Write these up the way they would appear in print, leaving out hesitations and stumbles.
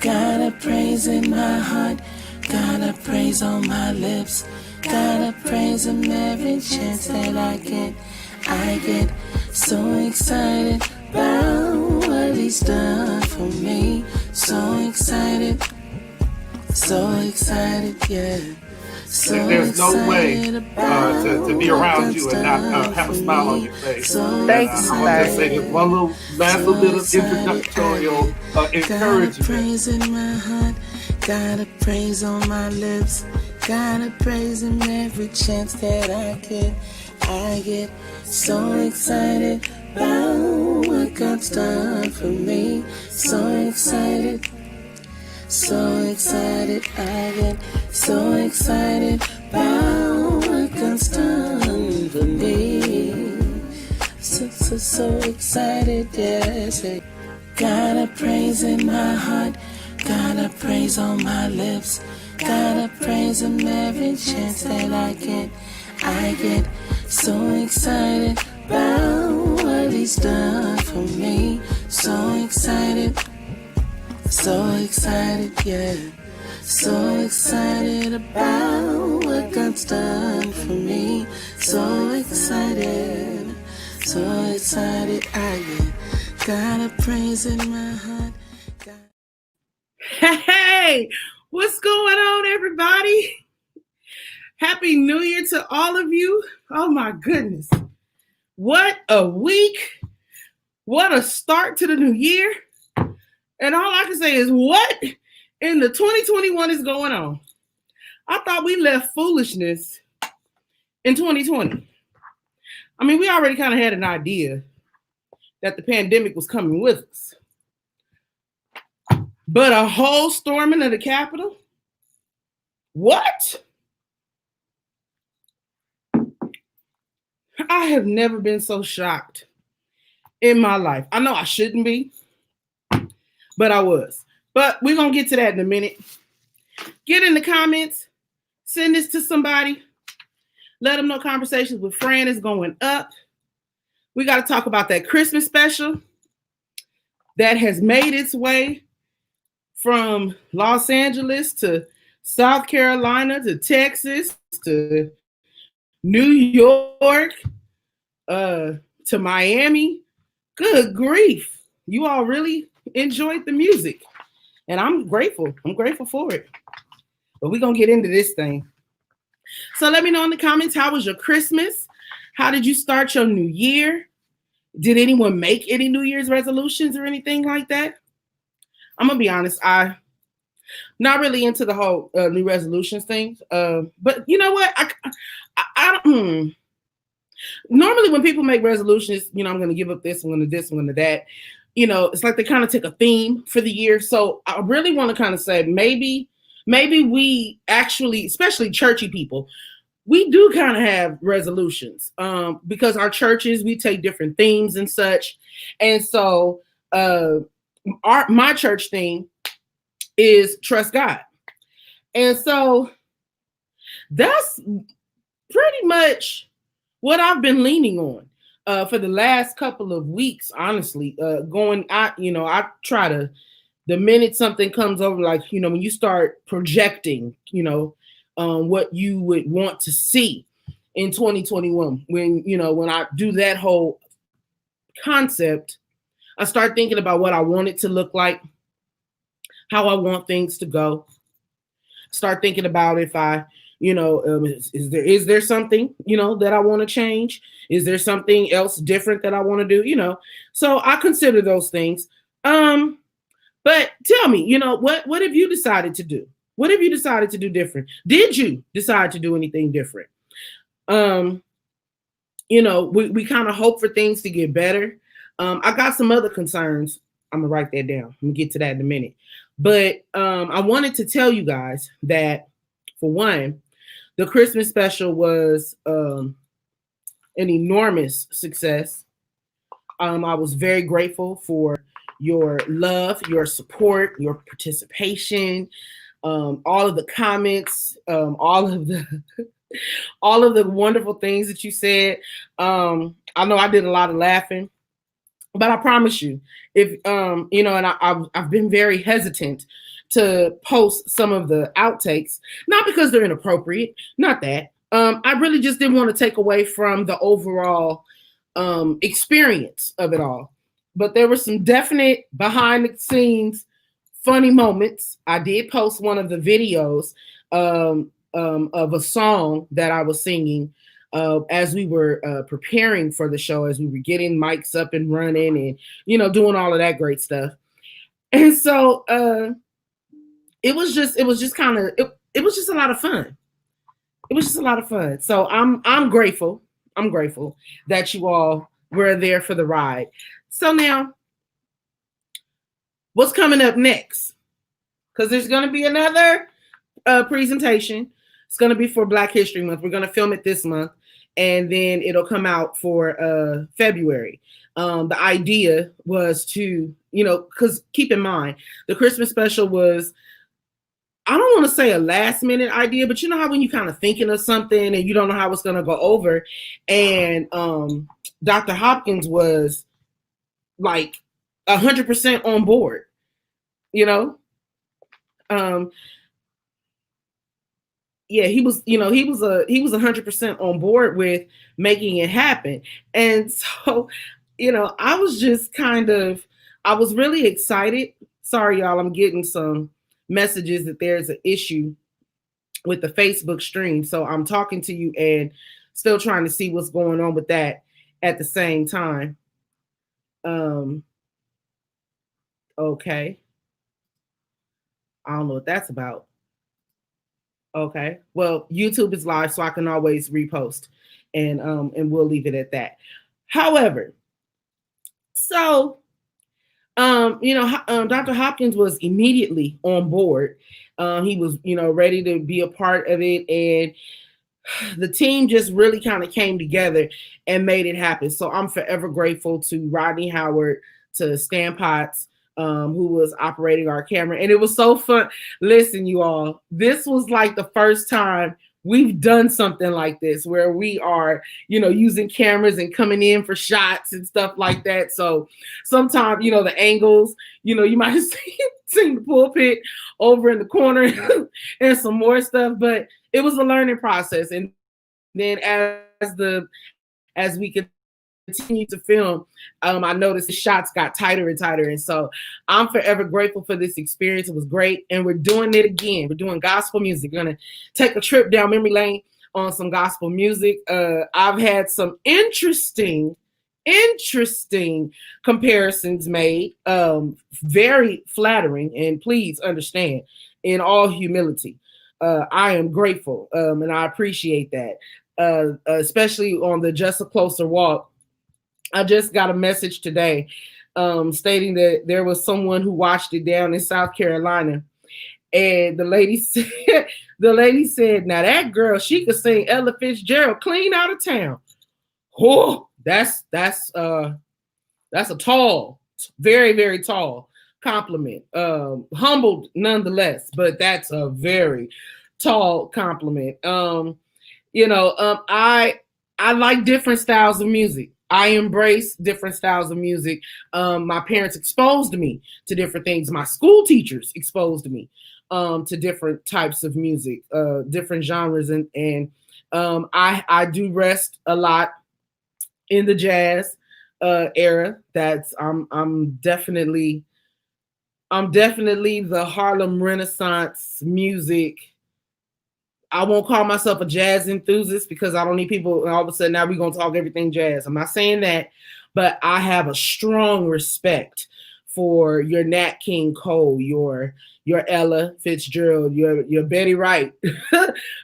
Got a praise in my heart, got a praise on my lips. Gotta praise him every chance that I get. I get so excited about what he's done for me. So excited, yeah. So there's no way to be around you and not have a smile on your face. Thank you, I want to sir. say this one little last little bit of introductorial Got a encouragement. praise in my heart, got a praise on my lips. Gotta praise him every chance that I get. I get so excited about what God's done for me. So excited, I get so excited about what God's done for me. So excited, yes. Got a praise in my heart, got a praise on my lips. Gotta praise him every chance that I get. I get so excited about what he's done for me. So excited, yeah. So excited about what God's done for me. So excited, I get. Gotta praise in my heart. Hey, what's going on, everybody? Happy New Year to all of you. Oh my goodness. What a week. What a start to the new year. And all I can say is, what in the 2021 is going on? I thought we left foolishness in 2020. I mean, we already kind of had an idea that the pandemic was coming with us. But a whole storming of the Capitol? What? I have never been so shocked in my life. I know I shouldn't be, but I was. But we're going to get to that in a minute. Get in the comments. Send this to somebody. Let them know Conversations with Fran is going up. We got to talk about that Christmas special that has made its way from Los Angeles to South Carolina to Texas to New York to Miami. Good grief. You all really enjoyed the music. And I'm grateful. I'm grateful for it. But we're going to get into this thing. So let me know in the comments, how was your Christmas? How did you start your new year? Did anyone make any New Year's resolutions or anything like that? I'm going to be honest. I'm not really into the whole new resolutions thing. But you know what? I don't. Normally when people make resolutions, I'm going to give up this, I'm going to this, I'm going to that. It's like they kind of take a theme for the year. So I really want to kind of say maybe we actually, especially churchy people, we do kind of have resolutions because our churches, we take different themes and such. And so my church theme is trust God. And so that's pretty much what I've been leaning on for the last couple of weeks, honestly. I try to, the minute something comes over, like, when you start projecting, what you would want to see in 2021, when I do that whole concept, I start thinking about what I want it to look like, how I want things to go. Start thinking about if I, is there something, that I want to change? Is there something else different that I want to do? So I consider those things. But tell me, what have you decided to do? What have you decided to do different? Did you decide to do anything different? We kind of hope for things to get better. I got some other concerns. I'm gonna write that down. I'm gonna get to that in a minute. But I wanted to tell you guys that, for one, the Christmas special was an enormous success. I was very grateful for your love, your support, your participation, all of the comments, all of the wonderful things that you said. I know I did a lot of laughing, but I promise you, if and I've been very hesitant to post some of the outtakes, not because they're inappropriate, not that. I really just didn't want to take away from the overall experience of it all. But there were some definite behind the scenes funny moments. I did post one of the videos of a song that I was singing as we were preparing for the show, as we were getting mics up and running and, you know, doing all of that great stuff. And so it was just kind of, it was just a lot of fun. It was just a lot of fun. So I'm grateful. I'm grateful that you all were there for the ride. So now, what's coming up next? Because there's going to be another presentation. It's going to be for Black History Month. We're going to film it this month, and then it'll come out for February. The idea was to, you know, because keep in mind, the Christmas special was, I don't want to say a last minute idea, but you know how when you kind of thinking of something and you don't know how it's going to go over, and Dr. Hopkins was like 100% on board, you know? Yeah, he was 100% on board with making it happen. And so, you know, I was really excited. Sorry, y'all, I'm getting some messages that there's an issue with the Facebook stream. So I'm talking to you and still trying to see what's going on with that at the same time. Okay. I don't know what that's about. Okay. Well, YouTube is live, so I can always repost, and we'll leave it at that. However, so Dr. Hopkins was immediately on board. He was, you know, ready to be a part of it, and the team just really kind of came together and made it happen. So I'm forever grateful to Rodney Howard, to Stan Potts, who was operating our camera. And it was so fun. Listen, you all, this was like the first time we've done something like this where we are, you know, using cameras and coming in for shots and stuff like that. So sometimes, you know, the angles, you know, you might have seen the pulpit over in the corner and some more stuff, but it was a learning process. And then as we continue to film, I noticed the shots got tighter and tighter. And so I'm forever grateful for this experience. It was great. And we're doing it again. We're doing gospel music. We're going to take a trip down memory lane on some gospel music. I've had some interesting comparisons made, very flattering. And please understand, in all humility, I am grateful, and I appreciate that, especially on the Just a Closer Walk. I just got a message today stating that there was someone who watched it down in South Carolina, and the lady said, now that girl, she could sing Ella Fitzgerald clean out of town. Oh, that's a tall, very, very tall compliment. Humbled nonetheless, but that's a very tall compliment. I like different styles of music. I embrace different styles of music. My parents exposed me to different things. My school teachers exposed me to different types of music, different genres, and I do rest a lot in the jazz era. That's I'm definitely the Harlem Renaissance music. I won't call myself a jazz enthusiast because I don't need people, and all of a sudden now we're going to talk everything jazz. I'm not saying that, but I have a strong respect for your Nat King Cole, your Ella Fitzgerald, your Betty Wright,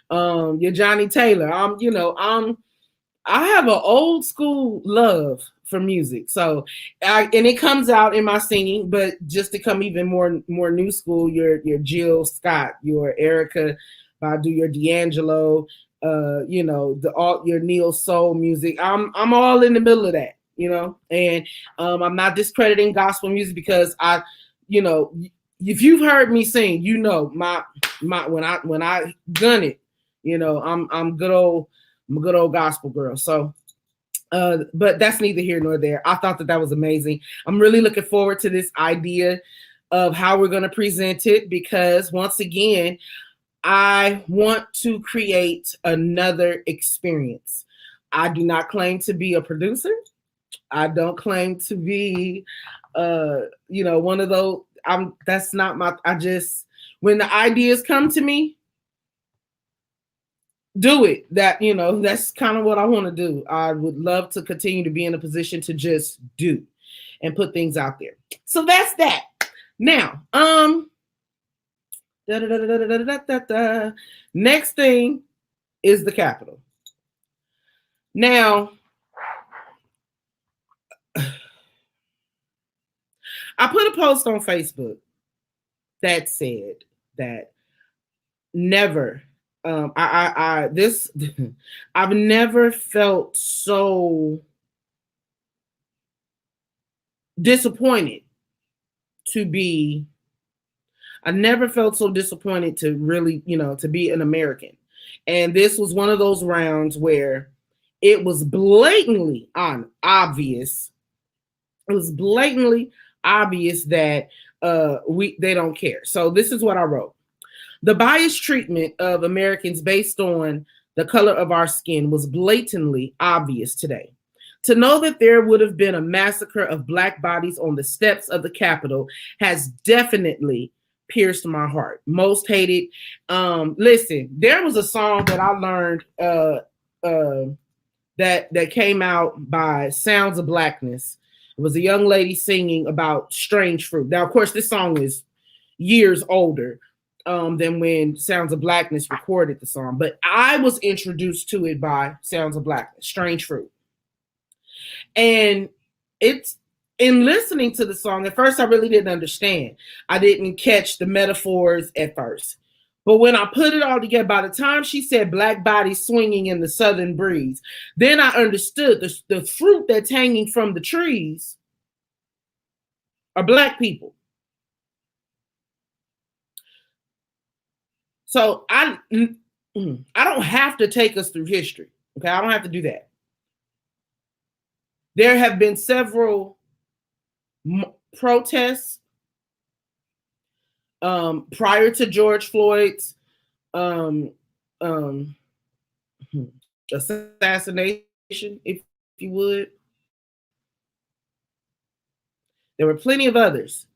your Johnny Taylor. I have an old school love for music. So, and it comes out in my singing, but just to come even more new school, your Jill Scott, your Erica Badu, your D'Angelo, your neo soul music. I'm all in the middle of that, and I'm not discrediting gospel music because if you've heard me sing, my when I gun it, I'm a good old gospel girl. So, but that's neither here nor there. I thought that was amazing. I'm really looking forward to this idea of how we're going to present it, because once again, I want to create another experience. I do not claim to be a producer. I don't claim to be, one of those. That's not my. When the ideas come to me, do it. That's kind of what I want to do. I would love to continue to be in a position to just do and put things out there. So that's that. Now, next thing is the Capitol. Now, I put a post on Facebook that said that never, I've never felt so disappointed I never felt so disappointed to really, to be an American. And this was one of those rounds where it was blatantly obvious. It was blatantly obvious that they don't care. So this is what I wrote. The biased treatment of Americans based on the color of our skin was blatantly obvious today. To know that there would have been a massacre of Black bodies on the steps of the Capitol has definitely pierced my heart. Most hated. Listen, there was a song that I learned that came out by Sounds of Blackness. It was a young lady singing about strange fruit. Now, of course, this song is years older than when Sounds of Blackness recorded the song, but I was introduced to it by Sounds of Blackness, Strange Fruit. And it's in listening to the song, at first I really didn't understand. I didn't catch the metaphors at first. But when I put it all together, by the time she said Black bodies swinging in the southern breeze, then I understood the fruit that's hanging from the trees are Black people. So I don't have to take us through history. Okay, I don't have to do that. There have been several protests prior to George Floyd's assassination, if you would. There were plenty of others,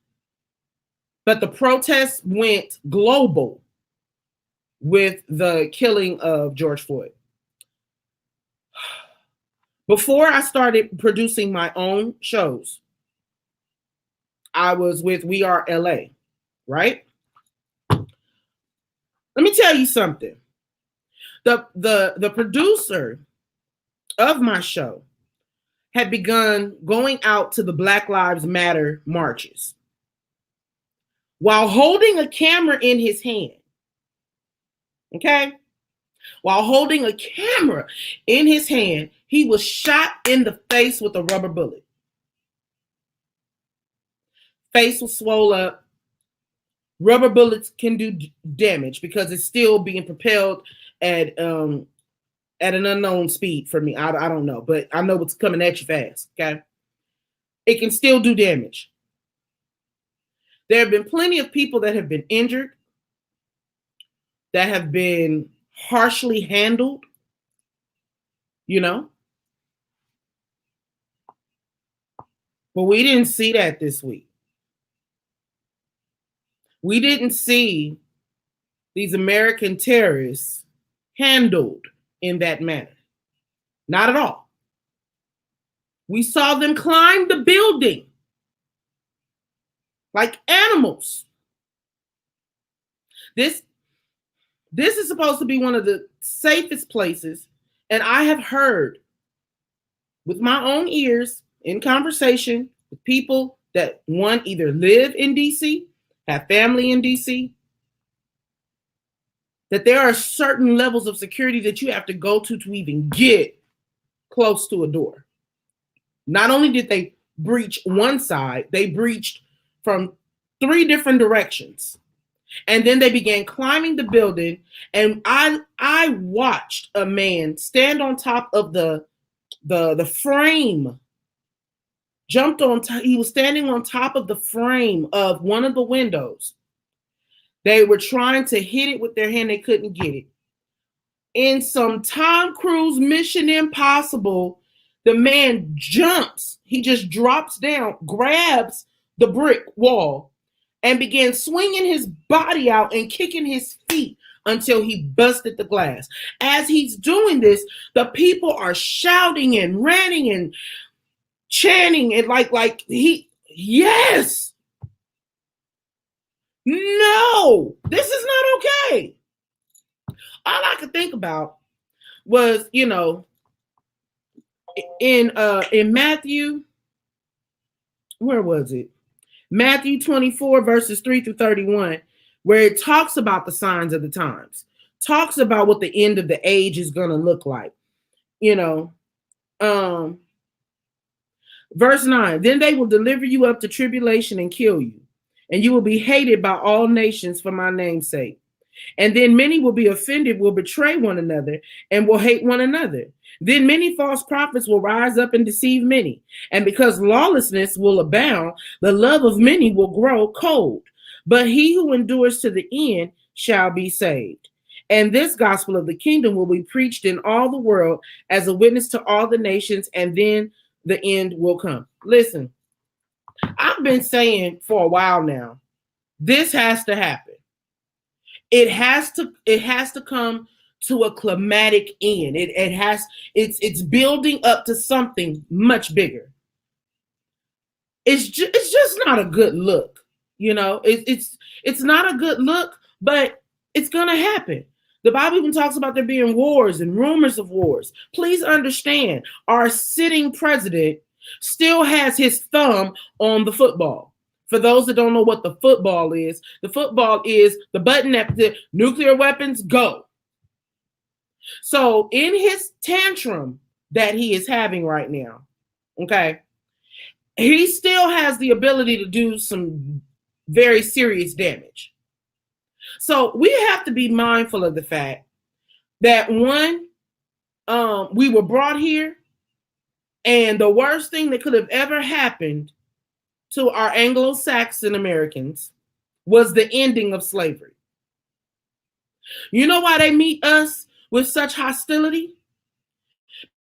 but the protests went global with the killing of George Floyd. Before I started producing my own shows, I was with We Are LA, right? Let me tell you something. The producer of my show had begun going out to the Black Lives Matter marches while holding a camera in his hand. Okay? While holding a camera in his hand, he was shot in the face with a rubber bullet. Face was swollen up. Rubber bullets can do damage because it's still being propelled at an unknown speed for me. I don't know, but I know it's coming at you fast, okay? It can still do damage. There have been plenty of people that have been injured, that have been harshly handled, But we didn't see that this week. We didn't see these American terrorists handled in that manner. Not at all. We saw them climb the building like animals. This is supposed to be one of the safest places, and I have heard with my own ears in conversation with people that, one, either live in DC, have family in DC, that there are certain levels of security that you have to go to even get close to a door. Not only did they breach one side, they breached from 3 different directions. And then they began climbing the building, and I watched a man stand on top of the frame, jumped on top. He was standing on top of the frame of one of the windows. They were trying to hit it with their hand. They couldn't get it. In some Tom Cruise Mission Impossible, the man jumps. He just drops down, grabs the brick wall, and began swinging his body out and kicking his feet until he busted the glass. As he's doing this, the people are shouting and ranting and chanting and yes, no, this is not okay. All I could think about was, in Matthew, where was it? Matthew 24 verses 3 through 31, where it talks about the signs of the times, talks about what the end of the age is going to look like. Verse 9, then they will deliver you up to tribulation and kill you, and you will be hated by all nations for my name's sake. And then many will be offended, will betray one another, and will hate one another. Then many false prophets will rise up and deceive many. And because lawlessness will abound, the love of many will grow cold. But he who endures to the end shall be saved. And this gospel of the kingdom will be preached in all the world as a witness to all the nations, and then the end will come. Listen, I've been saying for a while now, this has to happen. It has to come to a climatic end. It's building up to something much bigger. It's just not a good look, it's not a good look, but it's gonna happen. The Bible even talks about there being wars and rumors of wars. Please understand, our sitting president still has his thumb on the football. For those that don't know what the football is the button that the nuclear weapons go. So in his tantrum that he is having right now, okay, he still has the ability to do some very serious damage. So we have to be mindful of the fact that one, we were brought here, and the worst thing that could have ever happened to our Anglo-Saxon Americans was the ending of slavery. You know why they meet us with such hostility?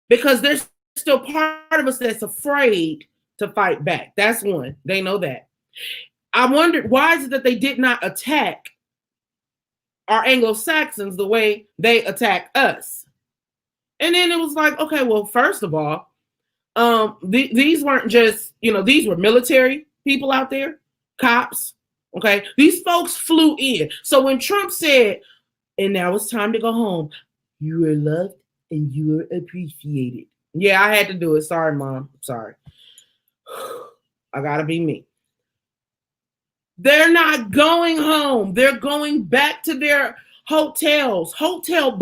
Because there's still part of us that's afraid to fight back. That's one. They know that. I wondered, why is it that they did not attack our Anglo-Saxons the way they attack us? And then it was like, okay, well, first of all, these weren't just, these were military people out there, cops. Okay. These folks flew in. So when Trump said, and now it's time to go home, you are loved and you are appreciated. Yeah, I had to do it. Sorry, Mom. Sorry. I gotta be me. They're not going home. They're going back to their hotels. Hotel room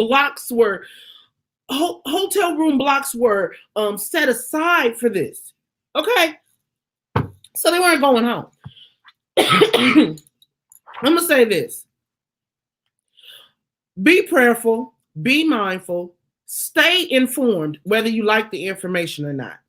blocks were set aside for this. Okay. So they weren't going home. I'm going to say this. Be prayerful, be mindful, stay informed, whether you like the information or not.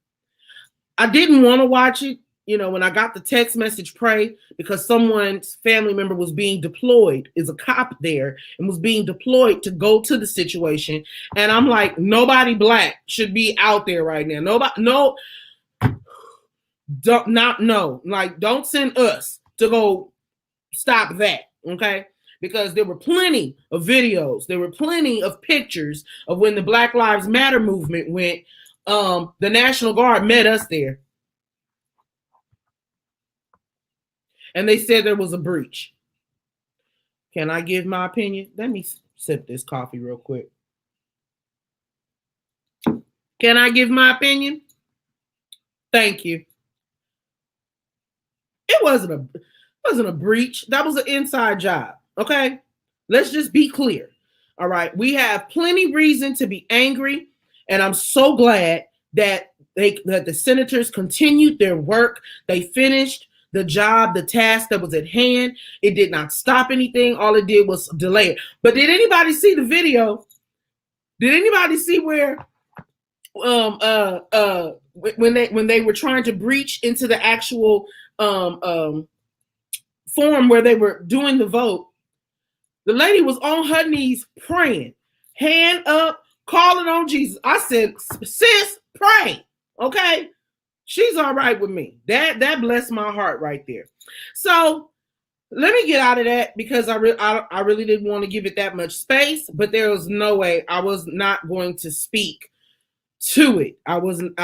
I didn't want to watch it. When I got the text message, pray, because someone's family member was being deployed, is a cop there, and was being deployed to go to the situation. And I'm like, nobody black should be out there right now. Don't send us to go stop that, okay? Because there were plenty of videos, there were plenty of pictures of when the Black Lives Matter movement went. The National Guard met us there. And they said there was a breach. Can I give my opinion? Let me sip this coffee real quick. Can I give my opinion? Thank you. It wasn't a breach. That was an inside job. Okay? Let's just be clear. All right. We have plenty reason to be angry. And I'm so glad that the senators continued their work. They finished the job, the task that was at hand. It did not stop anything. All it did was delay it. But did anybody see the video? Did anybody see where when they were trying to breach into the actual form where they were doing the vote, the lady was on her knees praying, hand up, calling on Jesus. I said, sis, pray, okay? She's all right with me. That blessed my heart right there. So let me get out of that because I really didn't want to give it that much space, but there was no way I was not going to speak to it. I couldn't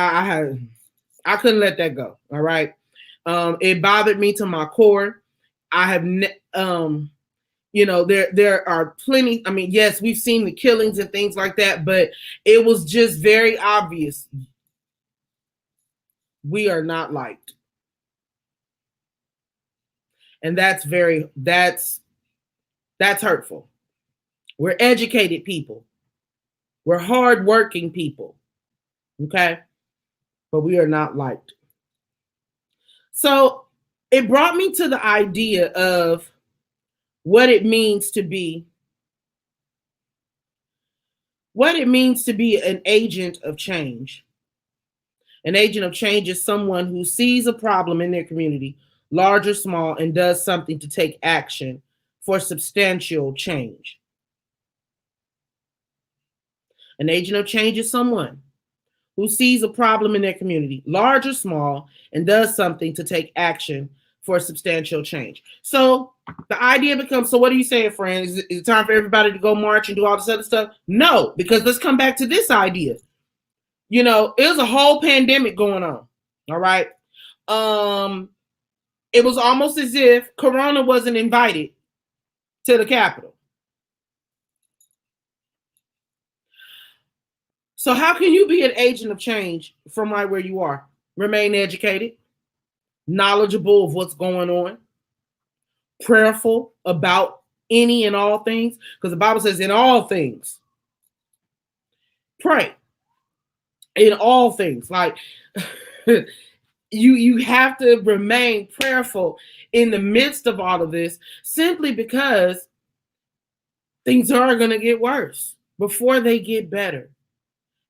let that go. All right. It bothered me to my core. I have, there are plenty. I mean, yes, we've seen the killings and things like that, but it was just very obvious. We are not liked. And that's hurtful. We're educated people. We're hardworking people. Okay. But we are not liked. So it brought me to the idea of what it means to be an agent of change. An agent of change is someone who sees a problem in their community, large or small, and does something to take action for substantial change. An agent of change is someone who sees a problem in their community, large or small, and does something to take action for substantial change. So the idea becomes, so what are you saying, friend? Is it time for everybody to go march and do all this other stuff? No, because let's come back to this idea. You know, it was a whole pandemic going on. All right. It was almost as if Corona wasn't invited to the Capitol. So how can you be an agent of change from right where you are? Remain educated, knowledgeable of what's going on, prayerful about any and all things, because the Bible says in all things, pray. In all things, like you have to remain prayerful in the midst of all of this, simply because things are going to get worse before they get better.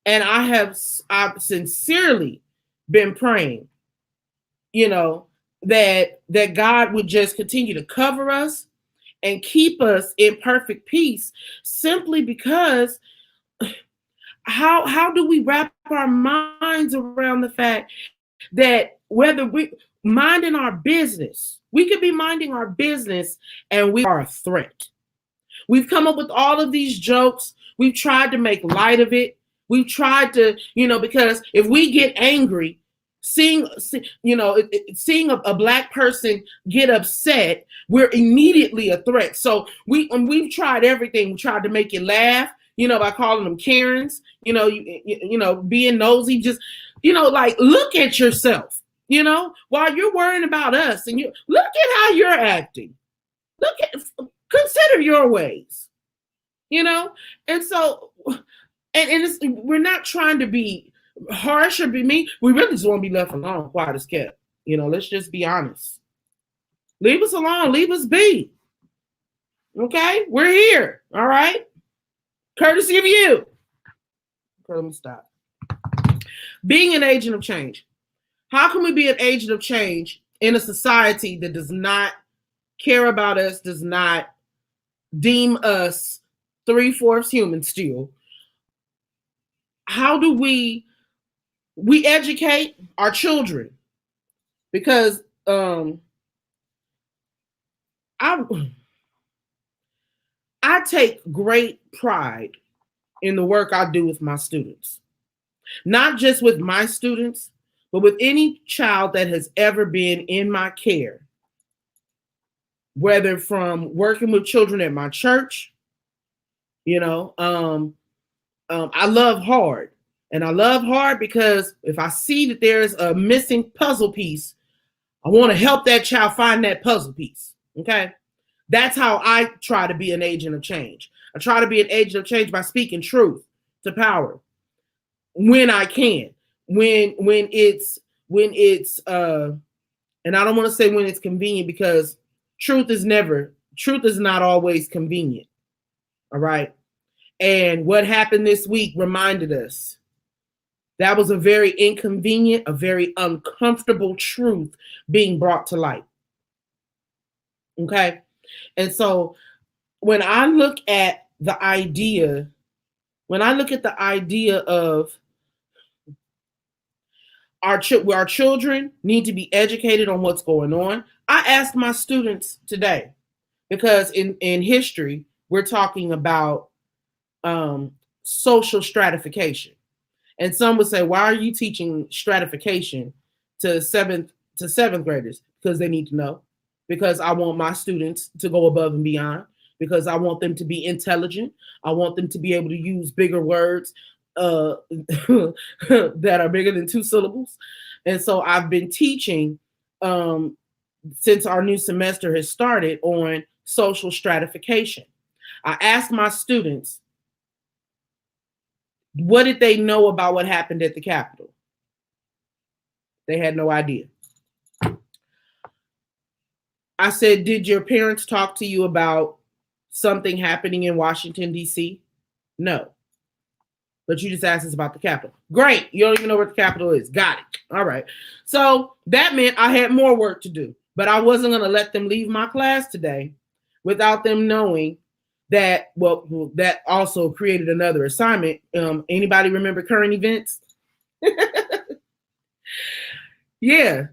And I've sincerely been praying, that God would just continue to cover us and keep us in perfect peace, simply because how do we wrap our minds around the fact that whether we minding our business, we could be minding our business and we are a threat. We've come up with all of these jokes. We've tried to make light of it. We've tried to, because if we get angry, seeing a Black person get upset, we're immediately a threat. So we've tried everything. We tried to make you laugh, by calling them Karens, being nosy, just, look at yourself, while you're worrying about us, and you look at how you're acting. Consider your ways, and so, and we're not trying to be harsh or be mean. We really just want to be left alone, quiet as kept. Let's just be honest. Leave us alone. Leave us be. Okay? We're here. All right? Courtesy of you. Okay, let me stop. Being an agent of change. How can we be an agent of change in a society that does not care about us, does not deem us 3/4 human still? How do we educate our children? Because I take great pride in the work I do with my students. Not just with my students, but with any child that has ever been in my care. Whether from working with children at my church, I love hard. And I love hard because if I see that there's a missing puzzle piece, I want to help that child find that puzzle piece. Okay? That's how I try to be an agent of change. I try to be an agent of change by speaking truth to power when I can. When it's and I don't want to say when it's convenient, because truth is not always convenient. All right. And what happened this week reminded us That was a very inconvenient, a very uncomfortable truth being brought to light. Okay. And so when I look at the idea, of our children need to be educated on what's going on, I asked my students today, because in history, we're talking about social stratification. And some would say, why are you teaching stratification to seventh graders? Because they need to know. Because I want my students to go above and beyond. Because I want them to be intelligent. I want them to be able to use bigger words that are bigger than 2 syllables. And so I've been teaching since our new semester has started on social stratification. I asked my students, what did they know about what happened at the Capitol? They had no idea. I said, did your parents talk to you about something happening in Washington, D.C.? No. But you just asked us about the Capitol. Great. You don't even know where the Capitol is. Got it. All right. So that meant I had more work to do. But I wasn't going to let them leave my class today without them knowing that, well, that also created another assignment. Anybody remember current events? Yeah,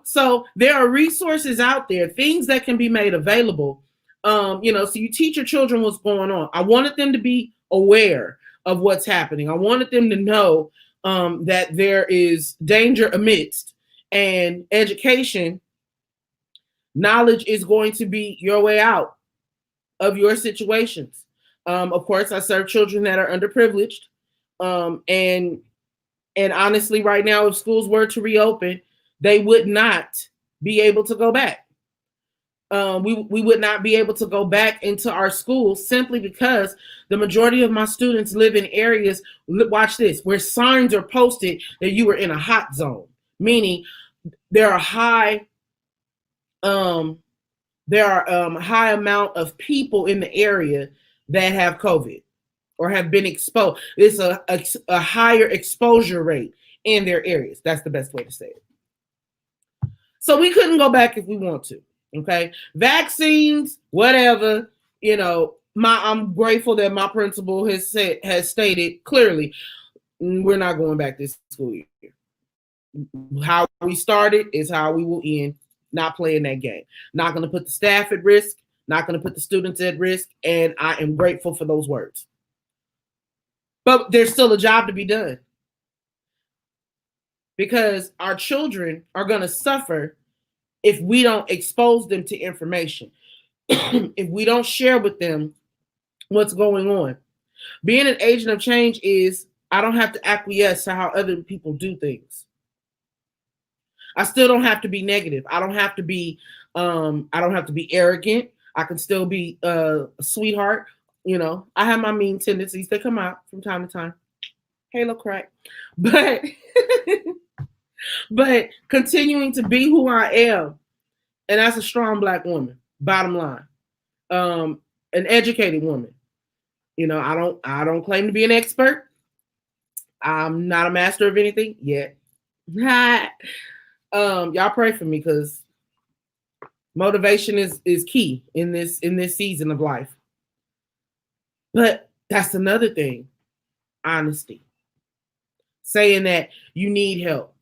so there are resources out there, things that can be made available. So you teach your children what's going on. I wanted them to be aware of what's happening. I wanted them to know that there is danger amidst, and education, knowledge is going to be your way out of your situations. Of course, I serve children that are underprivileged. And honestly, right now, if schools were to reopen, they would not be able to go back. We would not be able to go back into our schools simply because the majority of my students live in areas, watch this, where signs are posted that you are in a hot zone, meaning there are high amount of people in the area that have COVID or have been exposed. It's a higher exposure rate in their areas. That's the best way to say it. So we couldn't go back if we want to. Okay. Vaccines, whatever, I'm grateful that my principal has stated clearly, we're not going back this school year. How we started is how we will end. Not playing that game. Not going to put the staff at risk. Not going to put the students at risk. And I am grateful for those words. But there's still a job to be done. Because our children are going to suffer if we don't expose them to information. If we don't share with them what's going on. Being an agent of change is, I don't have to acquiesce to how other people do things. I still don't have to be negative. I don't have to be arrogant. I can still be a sweetheart. I have my mean tendencies. They come out from time to time. Halo crack. But continuing to be who I am, and that's a strong Black woman, bottom line. An educated woman. I don't claim to be an expert. I'm not a master of anything yet. Y'all pray for me, because motivation is key in this season of life. But that's another thing. Honesty. Saying that you need help.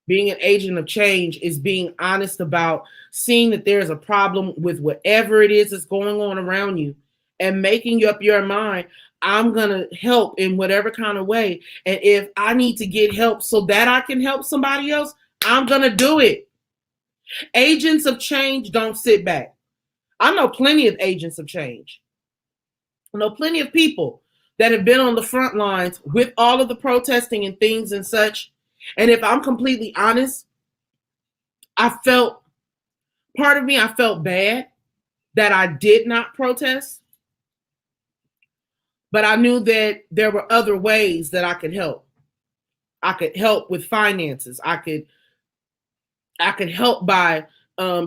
Being an agent of change is being honest about seeing that there's a problem with whatever it is that's going on around you, and making up your mind, I'm going to help in whatever kind of way. And if I need to get help so that I can help somebody else, I'm going to do it. Agents of change don't sit back. I know plenty of agents of change. I know plenty of people that have been on the front lines with all of the protesting and things and such. And if I'm completely honest, part of me felt bad that I did not protest. But I knew that there were other ways that I could help. I could help with finances. I could help by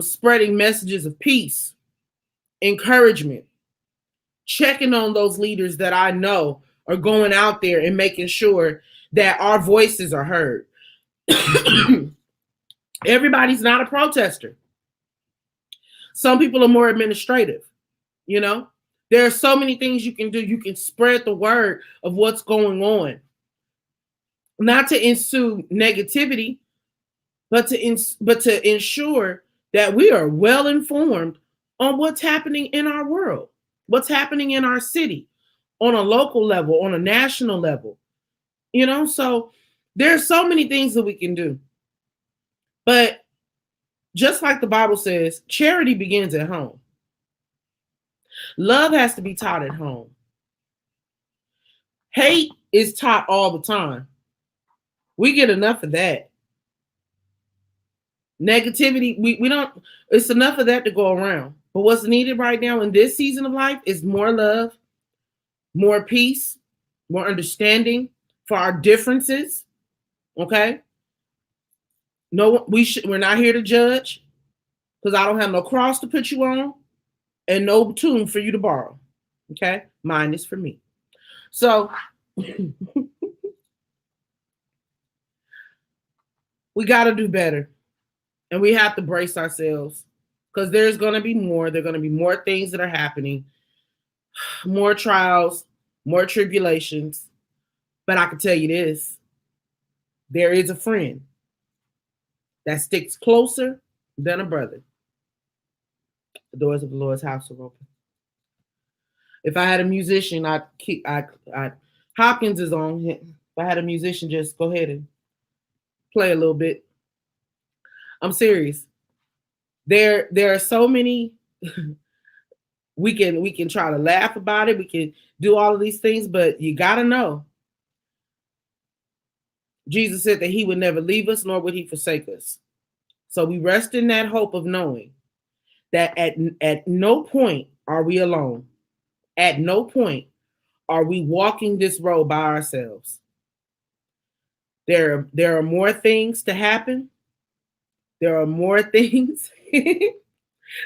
spreading messages of peace, encouragement, checking on those leaders that I know are going out there and making sure that our voices are heard. Everybody's not a protester. Some people are more administrative, you know? There are so many things you can do. You can spread the word of what's going on. Not to ensue negativity, but to ensure that we are well informed on what's happening in our world, what's happening in our city, on a local level, on a national level. You know, so there's so many things that we can do. But just like the Bible says, charity begins at home. Love has to be taught at home. Hate is taught all the time. We get enough of that. Negativity, we don't, it's enough of that to go around. But what's needed right now in this season of life is more love, more peace, more understanding for our differences. Okay? No, we're not here to judge, because I don't have no cross to put you on and no tomb for you to borrow. Okay? Mine is for me. So we got to do better. And we have to brace ourselves, because there's going to be more. There are going to be more things that are happening, more trials, more tribulations. But I can tell you this, there is a friend that sticks closer than a brother. The doors of the Lord's house are open. If I had a musician, Hopkins is on. If I had a musician, just go ahead and play a little bit. I'm serious. There are so many. we can try to laugh about it. We can do all of these things, but you gotta know, Jesus said that he would never leave us, nor would he forsake us. So we rest in that hope of knowing that at no point are we alone. At no point are we walking this road by ourselves. There are more things to happen. There are more things.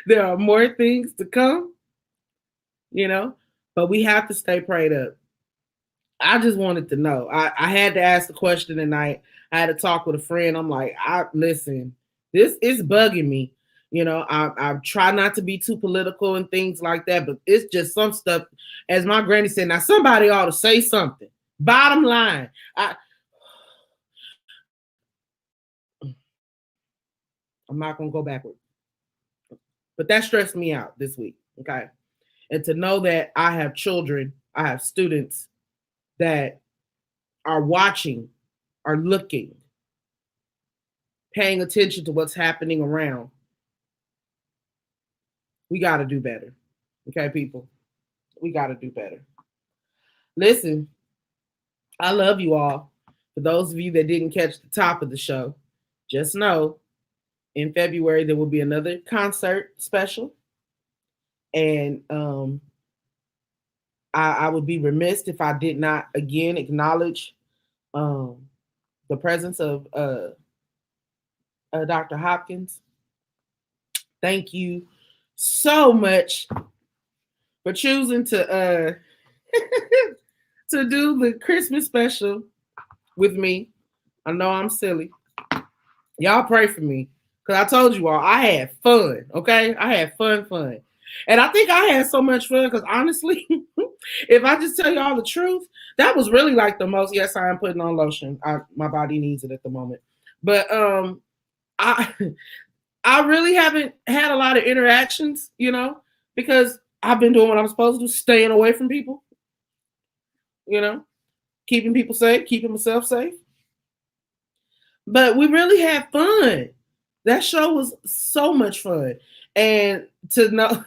There are more things to come, you know, but we have to stay prayed up. I just wanted to know. I had to ask the question tonight. I had to talk with a friend. I'm like, listen, this is bugging me. You know, I try not to be too political and things like that, but it's just some stuff, as my granny said, now somebody ought to say something. Bottom line, I'm not going to go backward. But that stressed me out this week, okay? And to know that I have children, I have students that are watching, are looking, paying attention to what's happening around. We got to do better, okay, people? We got to do better. Listen, I love you all. For those of you that didn't catch the top of the show, just know, in February, there will be another concert special. And I would be remiss if I did not again acknowledge the presence of Dr. Hopkins. Thank you so much for choosing to to do the Christmas special with me. I know I'm silly. Y'all pray for me. Because I told you all, I had fun, okay? I had fun. And I think I had so much fun because honestly, if I just tell you all the truth, that was really like the most, yes, I am putting on lotion. My body needs it at the moment. But I really haven't had a lot of interactions, you know, because I've been doing what I'm supposed to do, staying away from people, you know, keeping people safe, keeping myself safe. But we really had fun. That show was so much fun. And to know,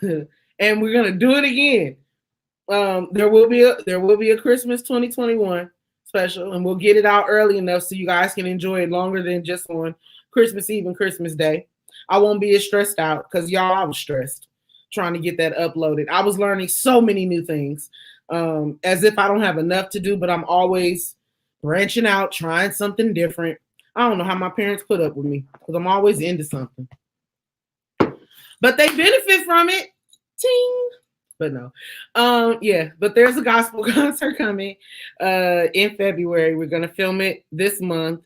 and we're gonna do it again. There will be a Christmas 2021 special, and we'll get it out early enough so you guys can enjoy it longer than just on Christmas Eve and Christmas Day. I won't be as stressed out because y'all, I was stressed trying to get that uploaded. I was learning so many new things, as if I don't have enough to do, but I'm always branching out, trying something different. I don't know how my parents put up with me because I'm always into something. But they benefit from it. Ting. But no. Yeah, but there's a gospel concert coming in February. We're gonna film it this month.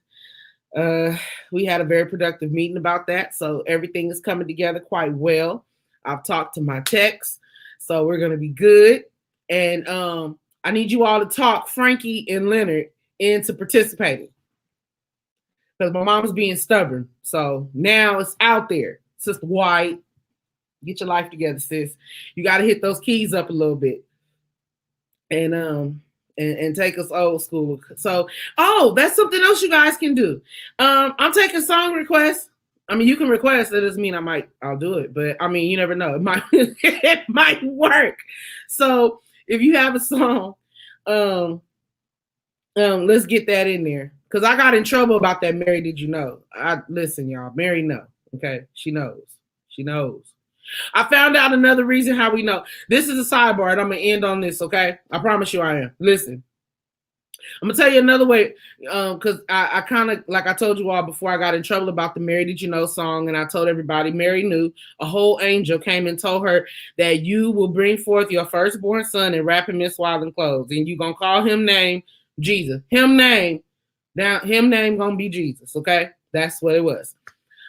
We had a very productive meeting about that, so everything is coming together quite well. I've talked to my techs, so we're gonna be good. And I need you all to talk Frankie and Leonard into participating because my mom's being stubborn. So now it's out there. Sister White, get your life together, sis. You got to hit those keys up a little bit, and take us old school. So, that's something else you guys can do. I'm taking song requests. I mean, you can request. That doesn't mean I'll do it, but I mean, you never know. It might work. So if you have a song, let's get that in there. Cause I got in trouble about that. Mary, did you know? Listen, y'all. Mary, know. Okay, she knows. She knows. I found out another reason how we know. This is a sidebar, and I'm gonna end on this. Okay, I promise you, I am. Listen, I'm gonna tell you another way, because I kind of, like I told you all before, I got in trouble about the "Mary Did You Know" song, and I told everybody Mary knew. A whole angel came and told her that you will bring forth your firstborn son and wrap him in swaddling clothes, and you gonna call him name Jesus. Him name gonna be Jesus. Okay, that's what it was.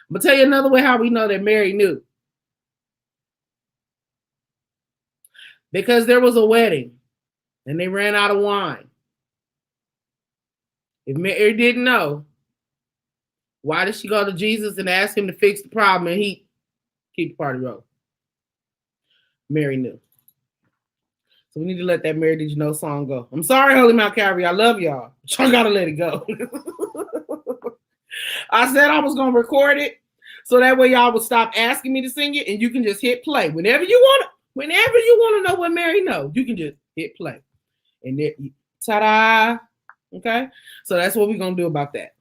I'm gonna tell you another way how we know that Mary knew. Because there was a wedding and they ran out of wine. If Mary didn't know, why did she go to Jesus and ask him to fix the problem and he keep the party rolling? Mary knew. So we need to let that Mary Did You Know song go. I'm sorry, Holy Mount Calvary. I love y'all. But y'all gotta let it go. I said I was gonna record it so that way y'all would stop asking me to sing it and you can just hit play. Whenever you want to know what Mary knows, you can just hit play. And then, ta-da. Okay? So that's what we're going to do about that.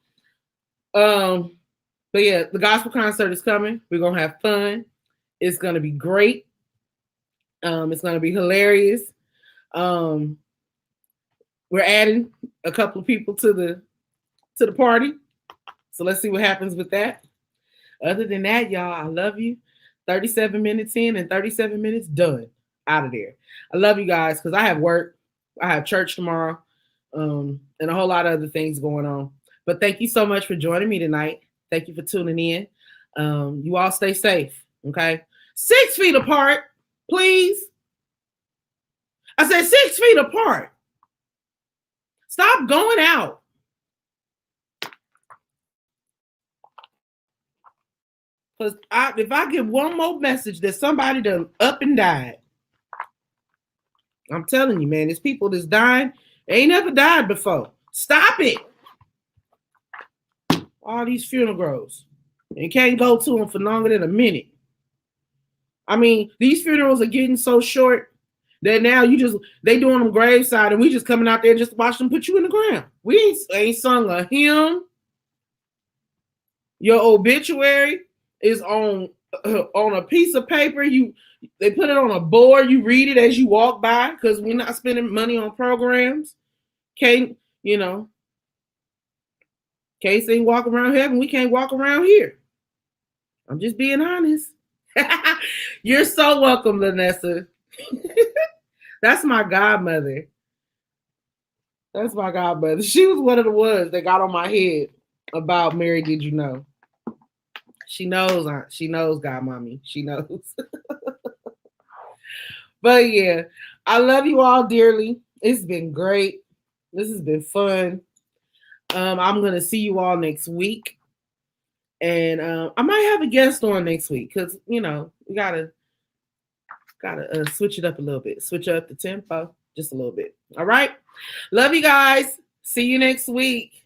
But yeah, the gospel concert is coming. We're going to have fun. It's going to be great. It's going to be hilarious. We're adding a couple of people to the party. So let's see what happens with that. Other than that, y'all, I love you. 37 minutes in and 37 minutes done. Out of there. I love you guys because I have work. I have church tomorrow, and a whole lot of other things going on. But thank you so much for joining me tonight. Thank you for tuning in. You all stay safe, okay? 6 feet apart, please. I said 6 feet apart. Stop going out. Because if I get one more message that somebody done up and died, I'm telling you, man, there's people that's dying. They ain't never died before. Stop it. All these funeral groves. You can't go to them for longer than a minute. I mean, these funerals are getting so short that now they doing them graveside and we just coming out there just to watch them put you in the ground. We ain't sung a hymn. Your obituary is on a piece of paper. They put it on a board. You read it as you walk by because we're not spending money on programs. Case ain't walk around heaven. We can't walk around here. I'm just being honest. You're so welcome, Lanessa. That's my godmother. That's my godmother. She was one of the ones that got on my head about Mary Did You Know. She knows, Godmommy. She knows. But yeah, I love you all dearly. It's been great. This has been fun. I'm going to see you all next week. And I might have a guest on next week because, we gotta switch it up a little bit. Switch up the tempo just a little bit. All right. Love you guys. See you next week.